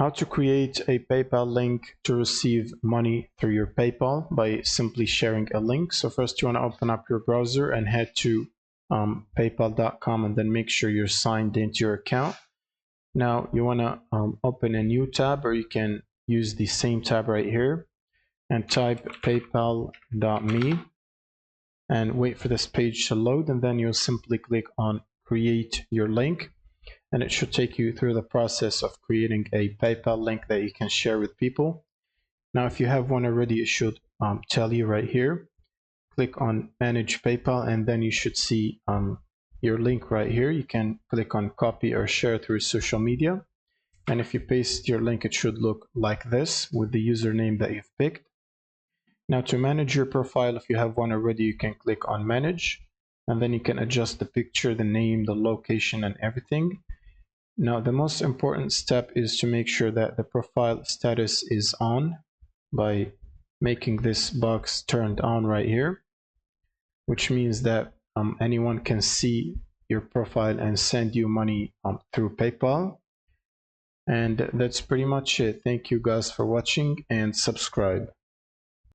how to create a PayPal link to receive money through your PayPal by simply sharing a link. So first you want to open up your browser and head to paypal.com and then make sure you're signed into your account. Now you want to open a new tab, or you can use the same tab right here and type paypal.me and wait for this page to load, and then you'll simply click on create your link, and it should take you through the process of creating a PayPal link that you can share with people. Now if you have one already, it should tell you right here. Click on manage PayPal, and then you should see your link right here. You can click on copy or share through social media, and if you paste your link, it should look like this with the username that you've picked. Now to manage your profile, if you have one already, you can click on manage, and then you can adjust the picture, the name, the location, and everything. Now the most important step is to make sure that the profile status is on by making this box turned on right here, which means that anyone can see your profile and send you money through PayPal. And that's pretty much it. Thank you guys for watching, and subscribe.